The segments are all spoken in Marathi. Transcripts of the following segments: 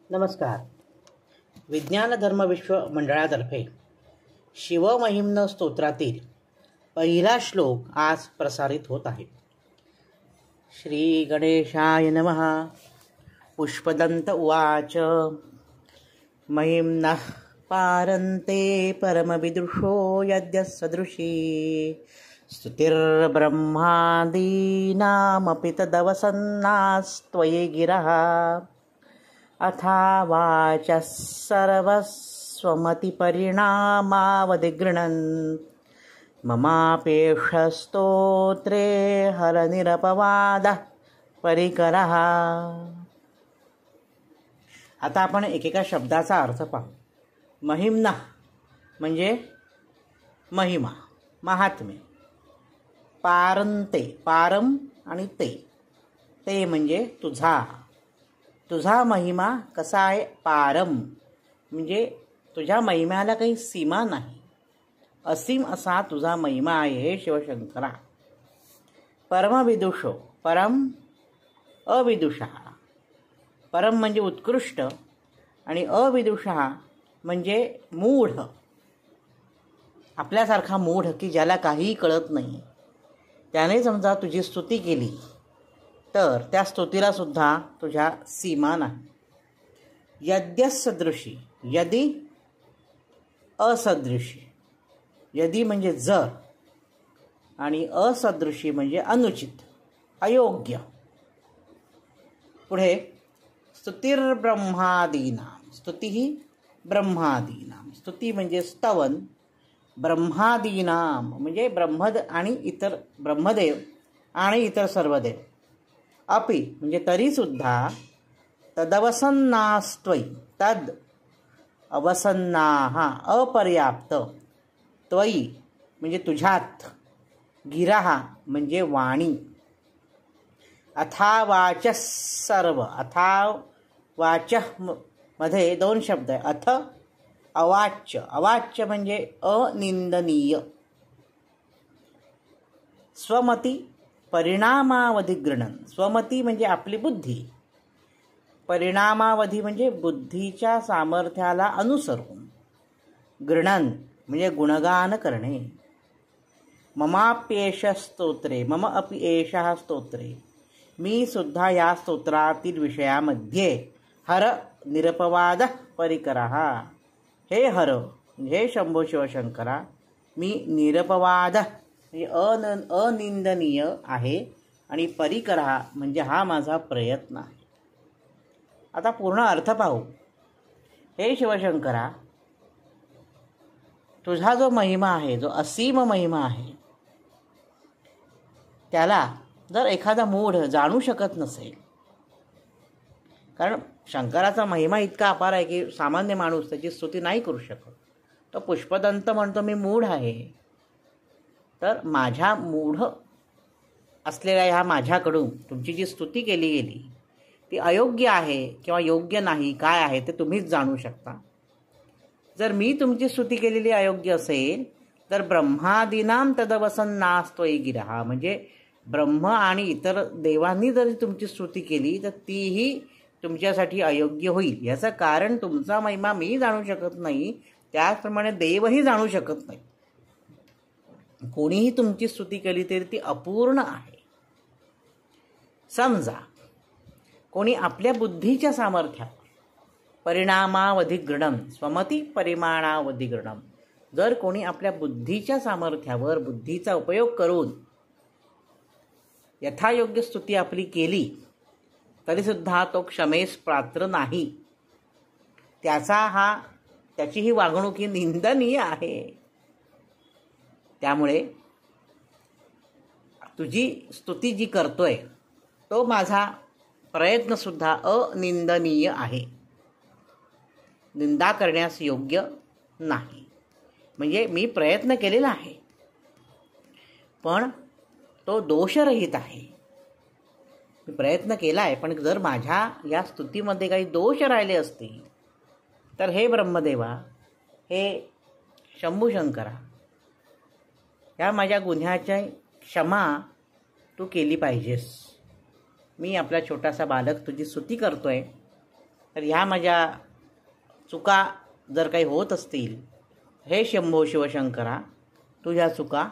नमस्कार. विज्ञान धर्म विश्व मंडळातर्फे शिवमहिम्न स्तोत्रातील पहिला श्लोक आज प्रसारित होत आहे. श्री गणेशाय नमः. पुष्पदंत उवाच. महिम्नः पारन्ते परमविदुषो यद्य सदृशी स्तुतिर्ब्रह्मादीनामपि तदवसन्नास्त्वयि गिरः अथा वाचः सर्वस्वमतिपरिणामावधिगृह्णन् ममापेक्षस्तोत्रे हरनिरपवादः परिकरः. आता आपण एकेका शब्दाचा अर्थ पाहू. महिम्ना म्हणजे महिमा, महात्म्य. पारंते, पारम आणि ते म्हणजे तुझा महिमा कसा आहे. पारम म्हणजे तुझ्या महिम्याला काही सीमा नाही, असीम असा तुझा महिमा आहे हे शिवशंकरा. परमविदुषो, परम अविदुषः. परम म्हणजे उत्कृष्ट आणि अविदुषः म्हणजे मूढ, आपल्यासारखा मूढ की ज्याला काहीही कळत नाही. त्याने समजा तुझी स्तुती केली तर त्या स्तुतीला सुद्धा तुझ्या सीमा नाही. यद्यसदृशी, यदी असदृशी. यदी म्हणजे जर आणि असदृशी म्हणजे अनुचित, अयोग्य. पुढे स्तुतिर्ब्रह्मादीनाम. स्तुती ही ब्रह्मादीनाम. स्तुती म्हणजे स्तवन. ब्रह्मादीनाम म्हणजे ब्रह्मदेव आणि इतर सर्व देव. अपि म्हणजे तरीसुद्धा तदवसन्नास्त्वयि. तद अवसन्नाः अपर्याप्त. त्वयि म्हणजे तुझ्यात. गिराः म्हणजे वाणी. अथा वाचः सर्व. अथा वाचः मध्ये दोन शब्द आहे. अथ अवाच्य. अवाच्य म्हणजे अनिंदनीय. स्वमती परिणामावधी गृह्णन. स्वमती म्हणजे आपली बुद्धी. परिणामावधी म्हणजे बुद्धीच्या सामर्थ्याला अनुसरून. गृह्णन म्हणजे गुणगान करणे. ममाप्येष स्तोत्रे. मम अपि एषः स्तोत्रे. मी सुद्धा या स्तोत्रातील विषयामध्ये हर निरपवाद परिकरः. हे हर हे शंभो शिवशंकरा, मी निरपवाद म्हणजे अनिंदनीय आहे आणि परिकरः म्हणजे हा माझा प्रयत्न आहे. आता पूर्ण अर्थ पाहू. हे शिवशंकरा, तुझा जो महिमा आहे, जो असीम महिमा आहे, त्याला जर एखादा मूढ जाणू शकत नसेल, कारण शंकराचा महिमा इतका अपार आहे की सामान्य माणूस त्याची स्तुती नाही करू शकत. तो पुष्पदंत म्हणतो मी मूढ आहे. तर माझ्या मूढ असलेल्या ह्या माझ्याकडून तुमची जी स्तुती केली गेली ती अयोग्य आहे किंवा योग्य नाही, काय आहे ते तुम्हीच जाणू शकता. जर मी तुमची स्तुती केलेली अयोग्य असेल तर ब्रह्मादीनाम तदवसन्नास्त्वयि गिरः म्हणजे ब्रह्म आणि इतर देवांनी जरी तुमची स्तुती केली तर तीही तुमच्यासाठी अयोग्य होईल. याचं कारण तुमचा महिमा मी जाणू शकत नाही, त्याचप्रमाणे देवही जाणू शकत नाही. कोणीही तुमची स्तुती केली तरी ती अपूर्ण आहे. समजा कोणी आपल्या बुद्धीच्या सामर्थ्यावर परिणामावधी गृह्णन. स्वमती परिमाणावधी गृह्णन. जर कोणी आपल्या बुद्धीच्या सामर्थ्यावर बुद्धीचा उपयोग करून यथायोग्य स्तुती आपली केली तरीसुद्धा तो क्षमेस पात्र नाही. त्याची ही वागणूक ही निंदनीय आहे. त्यामुळे तुझी स्तुती जी करतोय तो माझा प्रयत्नसुद्धा अनिंदनीय आहे, निंदा करण्यास योग्य नाही. म्हणजे मी प्रयत्न केलेला आहे पण तो दोषरहित आहे. मी प्रयत्न केला आहे पण जर माझ्या या स्तुतीमध्ये काही दोष राहिले असतील तर हे ब्रह्मदेवा, हे शंभूशंकरा, या माझ्या गुन्ह्याची क्षमा तू केली पाहिजेस. मी आपला छोटासा बालक तुझी स्तुती करतोय तर ह्या माझ्या चुका जर काही होत असतील, हे शंभो शिवशंकरा तुझ्या चुका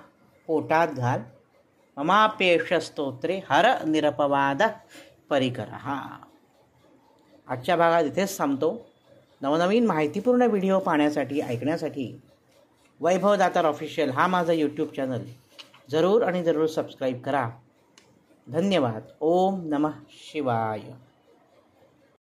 पोटात घाल. ममाप्येष स्तोत्रे हर निरपवाद परिकरा. आजच्या भागात इथेच थांबतो. नवनवीन माहितीपूर्ण व्हिडिओ पाहण्यासाठी, ऐकण्यासाठी वैभवदातार ऑफिशियल हा माझा यूट्यूब चॅनल जरूर आणि जरूर सबस्क्राईब करा. धन्यवाद. ओम नमः शिवाय.